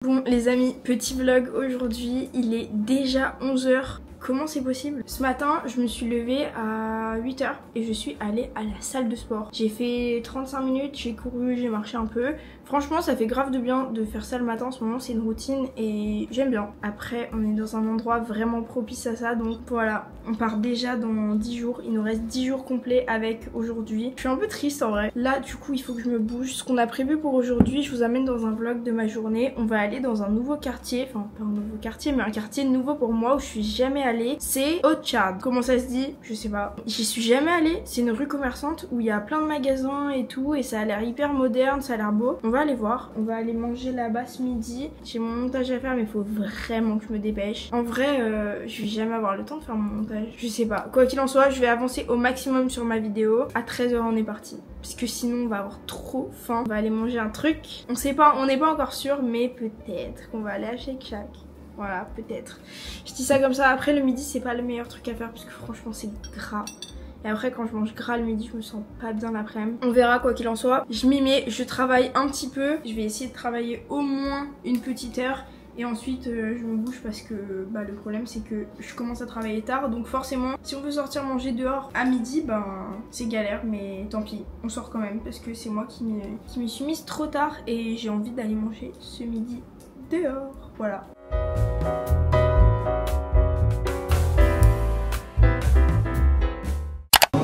Bon les amis, petit vlog aujourd'hui, il est déjà 11 h. Comment c'est possible? Ce matin, je me suis levée à 8 h et je suis allée à la salle de sport. J'ai fait 35 minutes, j'ai couru, j'ai marché un peu. Franchement, ça fait grave de bien de faire ça le matin. En ce moment, c'est une routine et j'aime bien. Après, on est dans un endroit vraiment propice à ça. Donc voilà, on part déjà dans 10 jours. Il nous reste 10 jours complets avec aujourd'hui. Je suis un peu triste en vrai. Là, du coup, il faut que je me bouge. Ce qu'on a prévu pour aujourd'hui, je vous amène dans un vlog de ma journée. On va aller dans un nouveau quartier. Enfin, pas un nouveau quartier, mais un quartier nouveau pour moi où je suis jamais allée. C'est Orchard. Comment ça se dit? Je sais pas. J'y suis jamais allée. C'est une rue commerçante où il y a plein de magasins et tout. Et ça a l'air hyper moderne, ça a l'air beau. On va aller voir. On va aller manger là-bas ce midi. J'ai mon montage à faire, mais il faut vraiment que je me dépêche. En vrai, je vais jamais avoir le temps de faire mon montage. Je sais pas. Quoi qu'il en soit, je vais avancer au maximum sur ma vidéo. À 13 h, on est parti. Parce que sinon, on va avoir trop faim. On va aller manger un truc. On sait pas, on n'est pas encore sûr, mais peut-être qu'on va aller à Shake Shack. Voilà, peut-être. Je dis ça comme ça. Après, le midi, c'est pas le meilleur truc à faire parce que franchement, c'est gras. Et après, quand je mange gras le midi, je me sens pas bien l'après-midi. On verra quoi qu'il en soit. Je m'y mets, je travaille un petit peu. Je vais essayer de travailler au moins une petite heure. Et ensuite, je me bouge parce que le problème, c'est que je commence à travailler tard. Donc forcément, si on veut sortir manger dehors à midi, c'est galère. Mais tant pis, on sort quand même parce que c'est moi qui me suis mise trop tard. Et j'ai envie d'aller manger ce midi dehors. Voilà.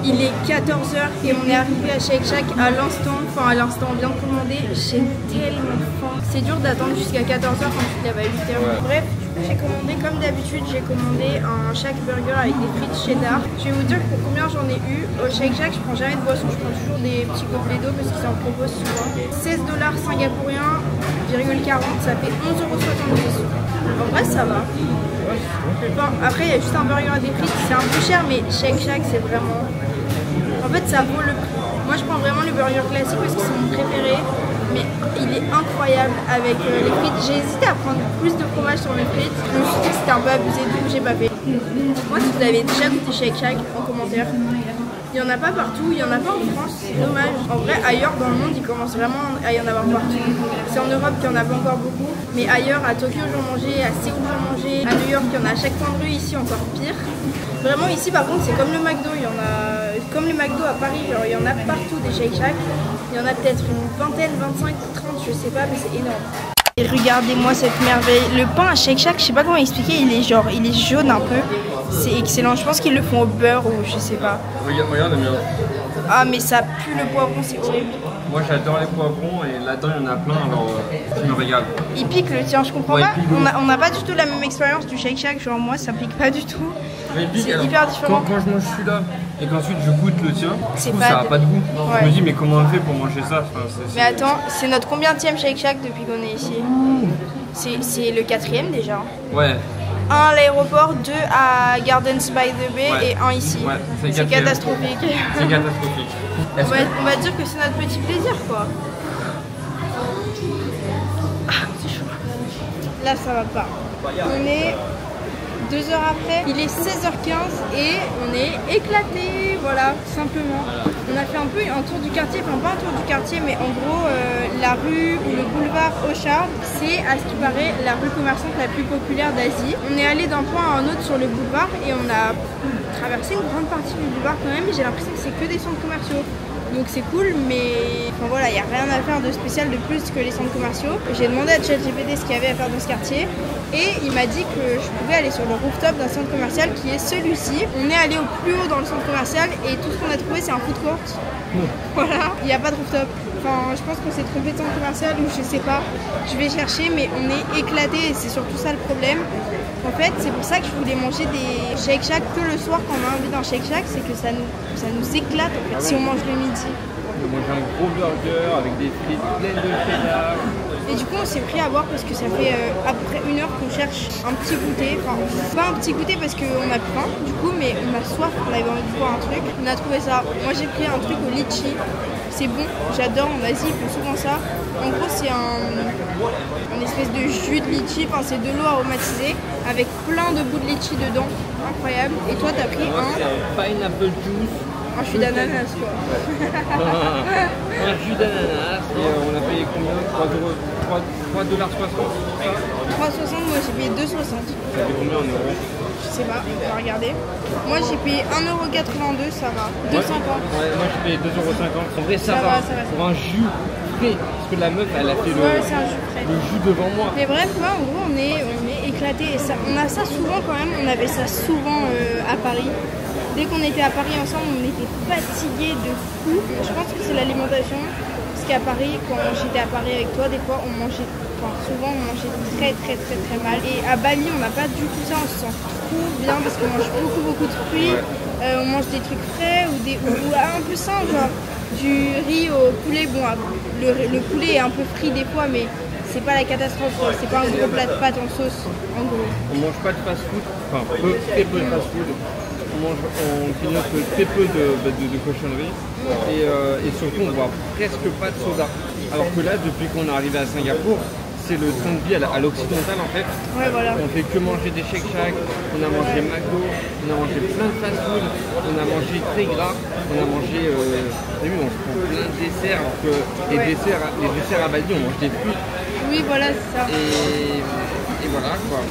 Il est 14 h et on est arrivé à Shake Shack à l'instant, on vient de commander. J'ai tellement faim. C'est dur d'attendre jusqu'à 14 h quand tu te lèves à 8 h. Ouais. Bref, j'ai commandé comme d'habitude, j'ai commandé un Shack Burger avec des frites cheddar. Je vais vous dire pour combien j'en ai eu. Au Shake Shack, je prends jamais de boisson, je prends toujours des petits gobelets d'eau parce que ça en propose souvent. 16 $ singapouriens, 0,40, ça fait 11,70 €. En vrai, ça va. Bon, après, il y a juste un burger à des frites, c'est un peu cher, mais Shake Shack, c'est vraiment... En fait, ça vaut le prix. Moi, je prends vraiment le burger classique parce que c'est mon préféré. Mais il est incroyable avec les frites. J'ai hésité à prendre plus de fromage sur mes frites. Je me suis dit que c'était un peu abusé, du coup, j'ai pas fait. Moi, si vous avez déjà goûté Shake Shack, en commentaire. Il n'y en a pas partout, il n'y en a pas en France, c'est dommage. En vrai, ailleurs dans le monde, il commence vraiment à y en avoir partout. C'est en Europe qu'il n'y en a pas encore beaucoup. Mais ailleurs, à Tokyo, j'en mangeais, à Séoul, j'en mangeais. À New York, il y en a à chaque coin de rue, ici, encore pire. Vraiment, ici, par contre, c'est comme le McDo. Il y en a, comme le McDo à Paris, genre, il y en a partout des Shake Shack. Il y en a peut-être une vingtaine, 25, 30, je sais pas, mais c'est énorme. Et regardez-moi cette merveille. Le pain à Shake Shack, je sais pas comment expliquer, il est jaune un peu. C'est excellent, je pense qu'ils le font au beurre ou je sais pas. Regarde le mien. Ah mais ça pue le poivron, c'est horrible. Moi j'adore les poivrons et là-dedans il y en a plein, alors je me régale. Il pique le tien, je comprends pas. On n'a pas du tout la même expérience du Shake Shack, genre moi ça pique pas du tout. C'est hyper différent. Quand je mange celui-là et qu'ensuite je goûte le tien, je trouve ça n'a pas de goût. Ouais. Je me dis mais comment on fait pour manger ça? Mais attends, c'est notre combienième Shake Shack depuis qu'on est ici? C'est le 4e déjà. Ouais. 1 à l'aéroport, 2 à Gardens by the Bay et 1 ici. Ouais, c'est catastrophique. C'est catastrophique. On va dire que c'est notre petit plaisir quoi. Ah, c'est chaud. Là ça va pas. On est 2 heures après, il est 16 h 15 et on est éclaté, voilà, simplement. On a fait un peu un tour du quartier, enfin pas un tour du quartier, mais en gros, la rue ou le boulevard Orchard, c'est à ce qui paraît la rue commerçante la plus populaire d'Asie. On est allé d'un point à un autre sur le boulevard et on a traversé une grande partie du boulevard quand même, mais j'ai l'impression que c'est que des centres commerciaux. Donc c'est cool, mais enfin voilà, il n'y a rien à faire de spécial de plus que les centres commerciaux. J'ai demandé à ChatGPT ce qu'il y avait à faire dans ce quartier et il m'a dit que je pouvais aller sur le rooftop d'un centre commercial qui est celui-ci. On est allé au plus haut dans le centre commercial et tout ce qu'on a trouvé c'est un food court. Voilà, il n'y a pas de rooftop. Enfin, je pense qu'on s'est trompé de centre commercial ou je sais pas. Je vais chercher, mais on est éclaté et c'est surtout ça le problème. En fait, c'est pour ça que je voulais manger des Shake Shack que le soir quand on a envie d'un Shake Shack, c'est que ça nous éclate en fait, si on mange le midi. On mange un gros burger avec des frites pleines de cheddar. Et du coup, on s'est pris à boire parce que ça fait à peu près 1 heure qu'on cherche un petit goûter. Enfin, pas un petit goûter parce qu'on a faim du coup, mais on a soif, on avait envie de boire un truc. On a trouvé ça. Moi, j'ai pris un truc au litchi. C'est bon, j'adore, en Asie, ils font souvent ça. En gros, c'est un espèce de jus de litchi, enfin, c'est de l'eau aromatisée avec plein de bouts de litchi dedans. Incroyable. Et toi, t'as pris un pineapple juice Un jus d'ananas quoi. Un jus d'ananas et on a payé combien? 3,60 $. 3,60, moi j'ai payé 2,60. Ça fait combien en euros? Je sais pas, on va regarder. Moi j'ai payé 1,82 €, ça va. 2,50 €. Ouais, moi j'ai payé 2,50 €. En vrai ça va. Pour un jus frais. Parce que la meuf elle a fait c'est un jus frais. Le jus devant moi. Mais bref, moi en gros on est éclaté. Et ça, on a ça souvent quand même, on avait ça souvent à Paris. Dès qu'on était à Paris ensemble, on était fatigués de fou. Je pense que c'est l'alimentation. Parce qu'à Paris, quand j'étais à Paris avec toi, des fois on mangeait, souvent on mangeait très mal. Et à Bali, on n'a pas du tout ça, on se sent trop bien parce qu'on mange beaucoup de fruits. On mange des trucs frais ou un peu sains, genre du riz au poulet. Bon, le poulet est un peu frit des fois, mais c'est pas la catastrophe, c'est pas un gros plat de pâtes en sauce, en gros. On mange pas de fast-food, enfin très peu de fast-food. On grignote très peu de cochonneries et surtout on boit presque pas de soda. Alors que là, depuis qu'on est arrivé à Singapour, c'est le train de vie à l'occidental en fait. Ouais, voilà. On fait que manger des Shake Shack, on a mangé McDo, on a mangé plein de fast-food, on a mangé très gras, on a mangé, t'as vu, on se prend plein de desserts, alors que les desserts à Bali, on mange des fruits. Oui, voilà, c'est ça. Et voilà quoi.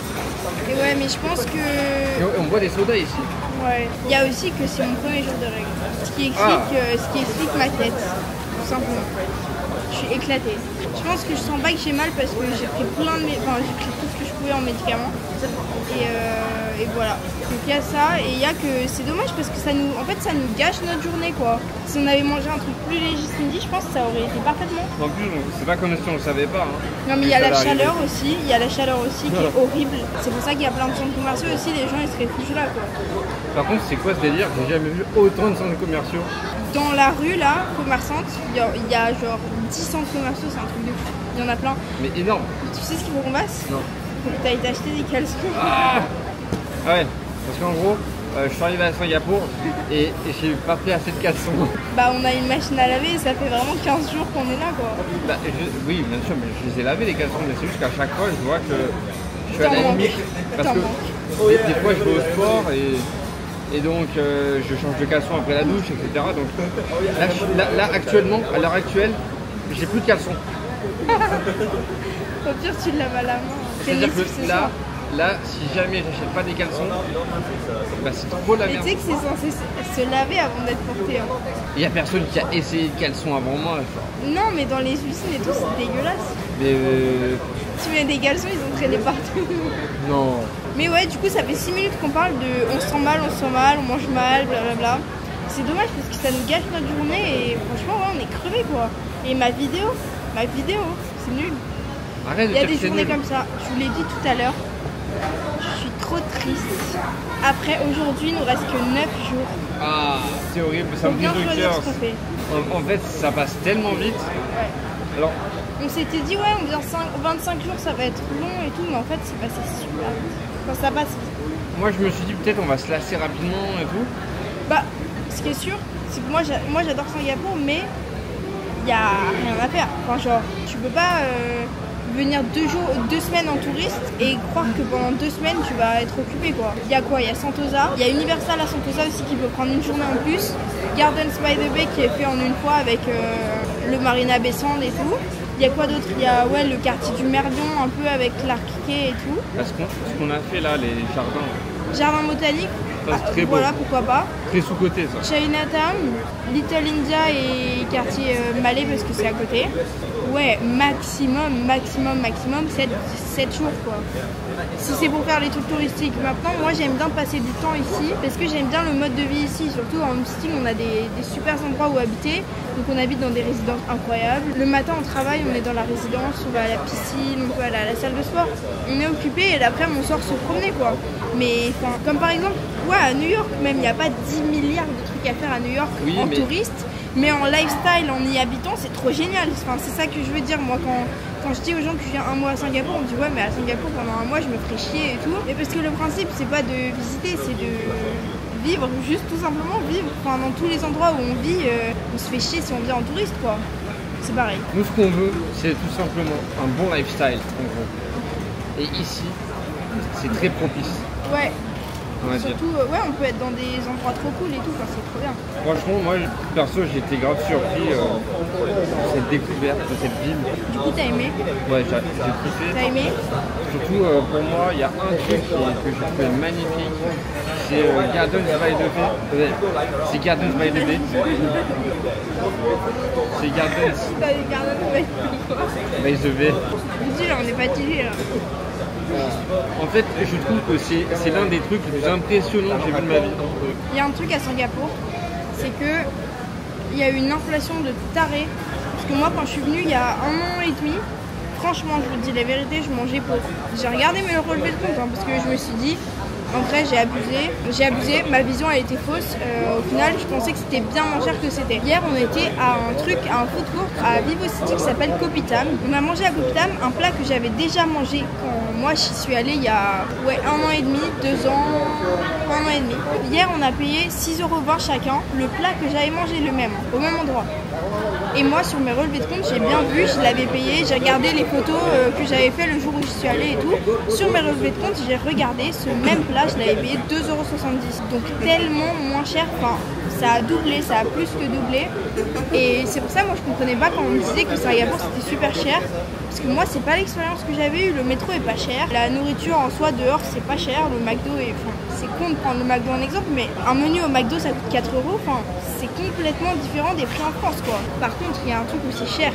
Et ouais, mais je pense que... Et on boit des sodas ici. Ouais. Il y a aussi que c'est mon premier jour de règles. Ce qui explique ma tête, tout simplement. Je suis éclatée. Je pense que je sens pas que j'ai mal parce que j'ai pris j'ai pris tout ce que je pouvais en médicaments. Et voilà. Donc il y a ça et il y a que c'est dommage parce que ça nous gâche notre journée quoi. Si on avait mangé un truc plus léger ce midi, je pense que ça aurait été parfaitement. En plus, c'est pas comme si on le savait pas. Hein. Non mais il y a la chaleur aussi, qui est horrible. C'est pour ça qu'il y a plein de centres commerciaux aussi, les gens ils se réfugient là quoi. Par contre, c'est quoi ce délire? J'ai jamais vu autant de centres commerciaux. Dans la rue là, commerçante, il y a genre 10 centres commerciaux, c'est un truc de fou. Il y en a plein. Mais énorme. Tu sais ce qu'il faut qu'on fasse? Non. Faut que t'ailles t'acheter des caleçons. Ah ouais, parce qu'en gros, je suis arrivé à Singapour et j'ai pas fait assez de caleçons. Bah on a une machine à laver et ça fait vraiment 15 jours qu'on est là quoi. Bah, oui, bien sûr, mais je les ai lavés les caleçons, mais c'est juste qu'à chaque fois, je vois que je suis à la limite. Parce que des fois, je vais au sport et donc je change de caleçon après la douche, etc. Donc là actuellement, à l'heure actuelle, j'ai plus de caleçons. Au pire, tu le laves à la main. C'est-à-dire que là, si jamais j'achète pas des caleçons, bah c'est trop la merde. Et tu sais que c'est censé se laver avant d'être porté. Hein. Il y a personne qui a essayé de caleçons avant moi. Non, mais dans les usines et tout, c'est dégueulasse. Mais tu mets des caleçons, ils ont traîné partout. Non. Mais ouais, du coup, ça fait 6 minutes qu'on parle de on se sent mal, on mange mal, blablabla. C'est dommage parce que ça nous gâche notre journée et franchement, ouais, on est crevés quoi. Et ma vidéo, c'est nul. Arrête de Il y a des dire journées nul. comme ça, je vous l'ai dit tout à l'heure. Je suis trop triste. Après, aujourd'hui, il nous reste que 9 jours. Ah, c'est horrible, ça me brise le cœur. En fait, ça passe tellement vite. Ouais. Alors, on s'était dit, ouais, on vient 25 jours, ça va être long et tout, mais en fait, c'est passé super vite. Quand ça passe vite. Moi, je me suis dit, peut-être on va se lasser rapidement et tout. Bah, ce qui est sûr, c'est que moi j'adore Singapour, mais il n'y a rien à faire. Enfin, genre, tu peux pas venir 2 semaines en touriste et croire que pendant 2 semaines tu vas être occupé quoi. Il y a quoi? Il y a Sentosa, il y a Universal à Sentosa aussi qui peut prendre une journée en plus. Gardens by the Bay qui est fait en une fois avec le Marina Bay Sands et tout. Il y a quoi d'autre? Il y a le quartier du Merlion un peu avec l'Arquet et tout. Ce qu'on a fait là, les jardins. Jardin botanique. Très beau. Voilà, pourquoi pas. Très sous-côté ça. Chinatown, Little India et quartier Malais parce que c'est à côté. Ouais, maximum 7 jours quoi. Si c'est pour faire les trucs touristiques. Maintenant, moi j'aime bien passer du temps ici parce que j'aime bien le mode de vie ici. Surtout en homestay, on a des super endroits où habiter. Donc on habite dans des résidences incroyables. Le matin on travaille, on est dans la résidence, on va à la piscine, on peut aller à la salle de sport. On est occupé et l'après-midi on sort se promener quoi. Mais comme par exemple, ouais, à New York même, il n'y a pas 10 milliards de trucs à faire à New York en touriste. Mais en lifestyle, en y habitant, c'est trop génial. Enfin, c'est ça que je veux dire. Moi, quand je dis aux gens que je viens un mois à Singapour, on me dit ouais, mais à Singapour, pendant un mois, je me ferais chier et tout. Et parce que le principe, c'est pas de visiter, c'est de vivre, juste tout simplement vivre. Enfin, dans tous les endroits où on vit, on se fait chier si on vient en touriste, quoi. C'est pareil. Nous, ce qu'on veut, c'est tout simplement un bon lifestyle, en gros. Et ici, c'est très propice. Ouais. Surtout, ouais, on peut être dans des endroits trop cool et tout, enfin, c'est trop bien. Franchement, moi, perso, j'ai été grave surpris de cette découverte de cette ville. Du coup, t'as aimé? Ouais, j'ai kiffé. T'as aimé? Surtout, pour moi, il y a un truc que je trouve magnifique. C'est Gardens by the Bay. C'est Gardens by the Bay. C'est Gardens by the Bay. Dis là, on est fatigué là. En fait, je trouve que c'est l'un des trucs les plus impressionnants que j'ai vu de ma vie. Il y a un truc à Singapour, c'est que il y a une inflation de taré. Parce que moi, quand je suis venue il y a 1 an et demi, franchement, je vous dis la vérité, je mangeais pauvre. J'ai regardé mes relevés de compte parce que je me suis dit, en vrai, j'ai abusé, ma vision elle était fausse. Au final, je pensais que c'était bien moins cher que c'était. Hier, on était à un food court à Vivo City qui s'appelle Kopitiam. On a mangé à Kopitiam un plat que j'avais déjà mangé quand moi j'y suis allée il y a 1 an et demi, 2 ans, 1 an et demi. Hier, on a payé 6,20 € chacun, le plat que j'avais mangé le même, au même endroit. Et moi, sur mes relevés de compte, j'ai bien vu, je l'avais payé, j'ai regardé les photos que j'avais fait le jour où j'y suis allée et tout. Sur mes relevés de compte, j'ai regardé ce même plat, je l'avais payé 2,70 €. Donc tellement moins cher, enfin, ça a doublé, ça a plus que doublé. Et c'est pour ça, moi, je comprenais pas quand on me disait que Singapour c'était super cher. Parce que moi, c'est pas l'expérience que j'avais eue, le métro est pas cher. La nourriture en soi, dehors, c'est pas cher. Le McDo est... Enfin, c'est con de prendre le McDo en exemple, mais un menu au McDo, ça coûte 4 €. Enfin, c'est complètement différent des prix en France, quoi. Par contre, il y a un truc aussi cher,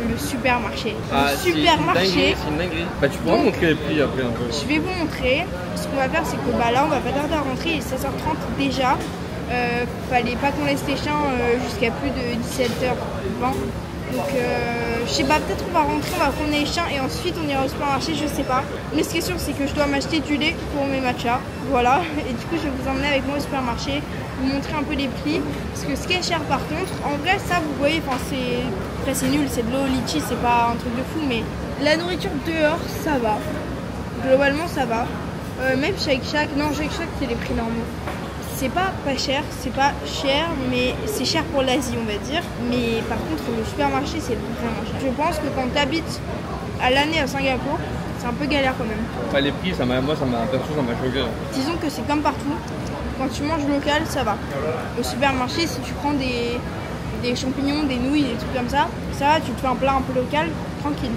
le supermarché. Le supermarché. C'est une dinguerie. Bah, tu pourras montrer les prix après un peu. Je vais vous montrer. Ce qu'on va faire, c'est que bah, là, on va pas tarder à rentrer. Il est 16h30 déjà. Fallait pas qu'on laisse les chiens jusqu'à plus de 17h20. Donc, je sais pas, peut-être on va rentrer, on va prendre les chiens et ensuite on ira au supermarché, je sais pas. Mais ce qui est sûr, c'est que je dois m'acheter du lait pour mes matchas. Voilà. Et du coup, je vais vous emmener avec moi au supermarché, vous montrer un peu les prix. Parce que ce qui est cher, par contre, en vrai, ça, vous voyez, enfin, c'est nul, c'est de l'eau litchi, c'est pas un truc de fou, mais la nourriture dehors, ça va. Globalement, ça va. Même Shake Shack, non, Shake Shack, c'est les prix normaux. C'est pas cher, c'est pas cher, mais c'est cher pour l'Asie, on va dire. Mais par contre, le supermarché, c'est vraiment cher. Je pense que quand tu habites à l'année à Singapour, c'est un peu galère quand même. Enfin, les prix, perso, ça m'a choqué. Disons que c'est comme partout. Quand tu manges local, ça va. Au supermarché, si tu prends des champignons, des nouilles, des trucs comme ça va, tu te fais un plat un peu local, tranquille.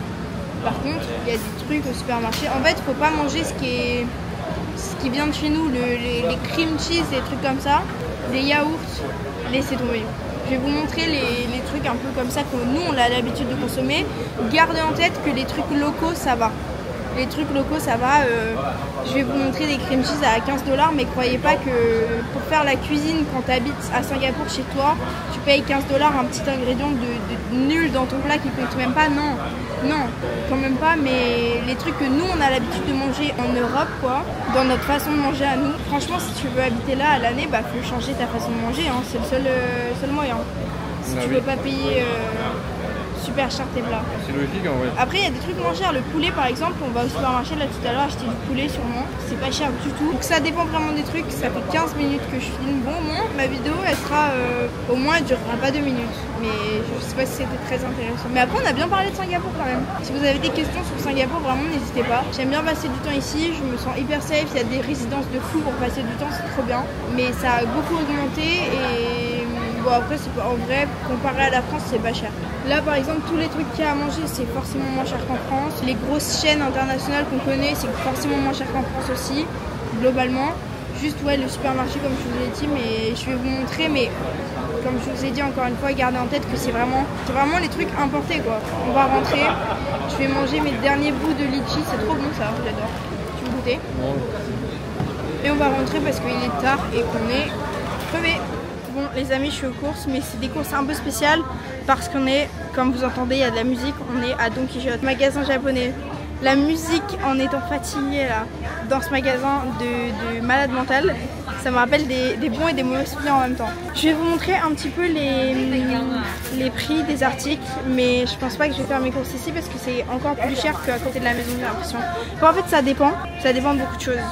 Par contre, il y a des trucs au supermarché. En fait, faut pas manger ce qui vient de chez nous, les cream cheese, des trucs comme ça, les yaourts, laissez tomber. Je vais vous montrer les trucs un peu comme ça que nous on a l'habitude de consommer. Gardez en tête que les trucs locaux ça va. Les trucs locaux ça va. Je vais vous montrer des cream cheese à 15 $, mais croyez pas que pour faire la cuisine quand tu habites à Singapour chez toi, tu payes 15 $ un petit ingrédient de nul dans ton plat qui compte même pas. Non, non, quand même pas, mais les trucs que nous on a l'habitude de manger en Europe, quoi, dans notre façon de manger à nous. Franchement, si tu veux habiter là à l'année, bah faut changer ta façon de manger, hein, c'est le seul moyen. Si tu veux pas payer super cher tes plats. C'est logique en vrai. Après il y a des trucs moins chers, le poulet par exemple, on va au supermarché là tout à l'heure acheter du poulet sûrement, c'est pas cher du tout. Donc ça dépend vraiment des trucs, ça fait 15 minutes que je filme. Bon, ma vidéo elle sera au moins elle durera pas 2 minutes, mais je sais pas si c'était très intéressant. Mais après on a bien parlé de Singapour quand même. Si vous avez des questions sur Singapour, vraiment n'hésitez pas. J'aime bien passer du temps ici, je me sens hyper safe, il y a des résidences de fou pour passer du temps, c'est trop bien. Mais ça a beaucoup augmenté et bon après c'est pas en vrai, comparé à la France c'est pas cher. Là par exemple tous les trucs qu'il y a à manger c'est forcément moins cher qu'en France. Les grosses chaînes internationales qu'on connaît c'est forcément moins cher qu'en France aussi, globalement. Juste ouais le supermarché comme je vous l'ai dit, mais je vais vous montrer, mais comme je vous ai dit encore une fois, gardez en tête que c'est vraiment les trucs importés quoi. On va rentrer, je vais manger mes derniers bouts de litchi, c'est trop bon ça, j'adore. Tu veux goûter? Et on va rentrer parce qu'il est tard et qu'on est crevés. Bon les amis, je suis aux courses, mais c'est des courses un peu spéciales parce qu'on est, comme vous entendez, il y a de la musique, on est à Don Quichotte, magasin japonais. La musique en étant fatiguée là, dans ce magasin de malade mental, ça me rappelle des bons et des mauvais souvenirs en même temps. Je vais vous montrer un petit peu les prix des articles, mais je pense pas que je vais faire mes courses ici parce que c'est encore plus cher qu'à côté de la maison, j'ai l'impression. Bon, en fait ça dépend de beaucoup de choses.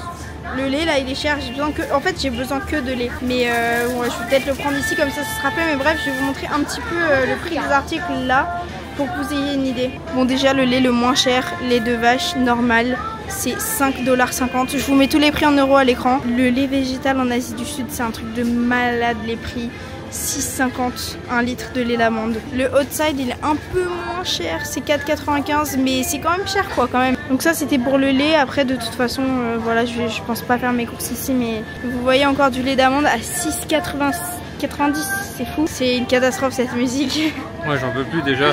Le lait là il est cher, j'ai besoin que de lait. Mais ouais, je vais peut-être le prendre ici comme ça sera fait. Mais bref, je vais vous montrer un petit peu le prix des articles là pour que vous ayez une idée. Bon déjà le lait le moins cher, lait de vache normal, c'est 5,50 $. Je vous mets tous les prix en euros à l'écran. Le lait végétal en Asie du Sud, c'est un truc de malade les prix. 6,50 $, 1 litre de lait d'amande. Le outside il est un peu moins cher, c'est 4,95 $, mais c'est quand même cher quoi quand même. Donc ça c'était pour le lait. Après de toute façon voilà, je pense pas faire mes courses ici, mais vous voyez encore du lait d'amande à 6,90 $, c'est fou. C'est une catastrophe cette musique. Moi j'en peux plus déjà.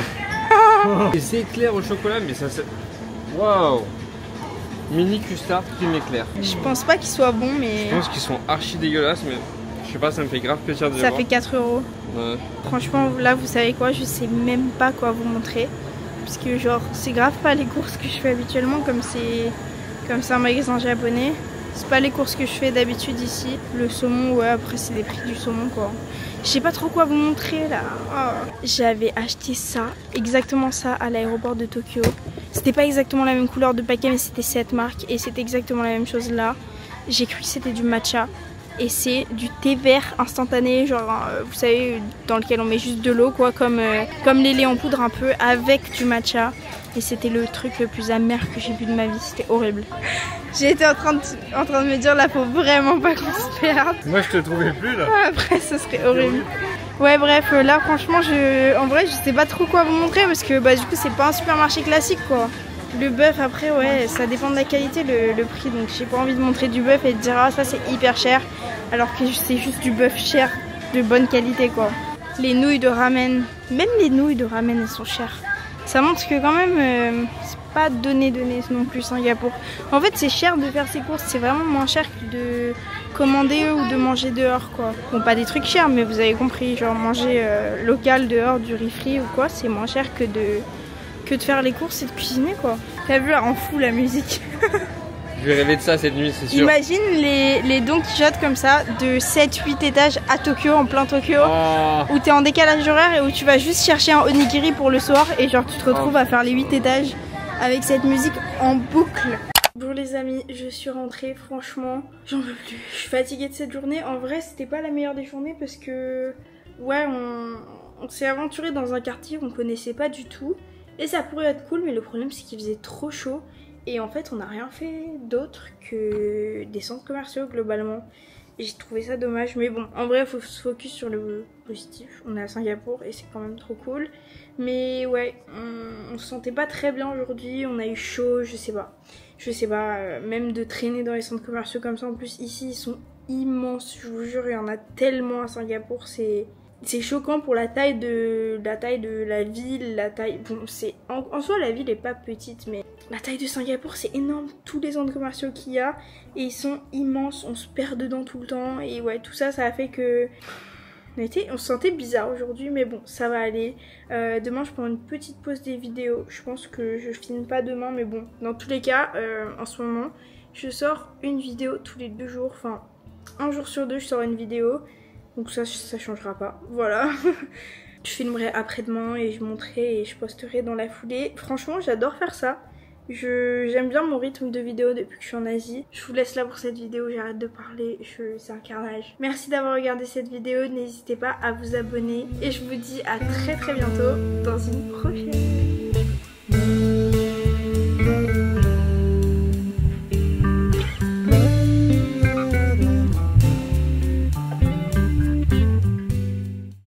Les éclairs au chocolat, mais ça c'est... Waouh! Mini custard crème éclair. Je pense pas qu'ils soient bons, mais... Je pense qu'ils sont archi dégueulasses, mais je sais pas, ça me fait grave plaisir de les voir. Ça fait 4 €. Ouais. Franchement, là, vous savez quoi, je sais même pas quoi vous montrer. Parce que genre, c'est grave pas les courses que je fais habituellement, comme c'est un magasin japonais. C'est pas les courses que je fais d'habitude ici. Le saumon, ouais, après c'est les prix du saumon quoi. Je sais pas trop quoi vous montrer là. Oh. J'avais acheté ça, exactement ça, à l'aéroport de Tokyo. C'était pas exactement la même couleur de paquet, mais c'était cette marque. Et c'était exactement la même chose là. J'ai cru que c'était du matcha. Et c'est du thé vert instantané, genre vous savez, dans lequel on met juste de l'eau quoi, comme les laits en poudre un peu, avec du matcha. Et c'était le truc le plus amer que j'ai bu de ma vie, c'était horrible. J'ai été en train de me dire là, faut vraiment pas qu'on se perde. Moi je te trouvais plus là. Après ce serait horrible. Ouais bref, là franchement en vrai je sais pas trop quoi vous montrer parce que bah du coup c'est pas un supermarché classique quoi. Le bœuf après ouais ça dépend de la qualité le prix, donc j'ai pas envie de montrer du bœuf et de dire ah ça c'est hyper cher alors que c'est juste du bœuf cher de bonne qualité quoi. Les nouilles de ramen, même les nouilles de ramen elles sont chères. Ça montre que quand même c'est pas donné non plus Singapour. En fait c'est cher de faire ses courses, c'est vraiment moins cher que de commander ou de manger dehors quoi. Bon pas des trucs chers mais vous avez compris, genre manger local dehors du riz frit ou quoi, c'est moins cher que de faire les courses et de cuisiner quoi. T'as vu, elle rend fou la musique. Je vais rêver de ça cette nuit, c'est sûr. Imagine les Don Quichotte comme ça, de 7-8 étages à Tokyo, en plein Tokyo, où t'es en décalage horaire et où tu vas juste chercher un onigiri pour le soir et genre tu te retrouves à faire les 8 étages avec cette musique en boucle. Bon les amis, je suis rentrée, franchement, j'en peux plus. Je suis fatiguée de cette journée. En vrai, c'était pas la meilleure des journées parce que, ouais, on s'est aventuré dans un quartier qu'on connaissait pas du tout. Et ça pourrait être cool, mais le problème c'est qu'il faisait trop chaud. Et en fait, on n'a rien fait d'autre que des centres commerciaux globalement. Et j'ai trouvé ça dommage. Mais bon, en vrai, il faut se focus sur le positif. On est à Singapour et c'est quand même trop cool. Mais ouais, on se sentait pas très bien aujourd'hui. On a eu chaud, je sais pas. Je sais pas, même de traîner dans les centres commerciaux comme ça. En plus, ici, ils sont immenses. Je vous jure, il y en a tellement à Singapour. C'est choquant pour la taille de la ville, la taille... Bon, c'est... En soi, la ville est pas petite, mais la taille de Singapour, c'est énorme. Tous les centres commerciaux qu'il y a, et ils sont immenses. On se perd dedans tout le temps. Et ouais, tout ça, ça a fait que... On se sentait bizarre aujourd'hui, mais bon, ça va aller. Demain, je prends une petite pause des vidéos. Je pense que je filme pas demain, mais bon, dans tous les cas, en ce moment, je sors une vidéo tous les 2 jours. Enfin, un jour sur 2, je sors une vidéo. Donc ça changera pas, voilà. Je filmerai après-demain et je montrerai et je posterai dans la foulée. Franchement, j'adore faire ça. J'aime bien mon rythme de vidéo depuis que je suis en Asie. Je vous laisse là pour cette vidéo, j'arrête de parler, c'est un carnage. Merci d'avoir regardé cette vidéo, n'hésitez pas à vous abonner. Et je vous dis à très bientôt dans une prochaine.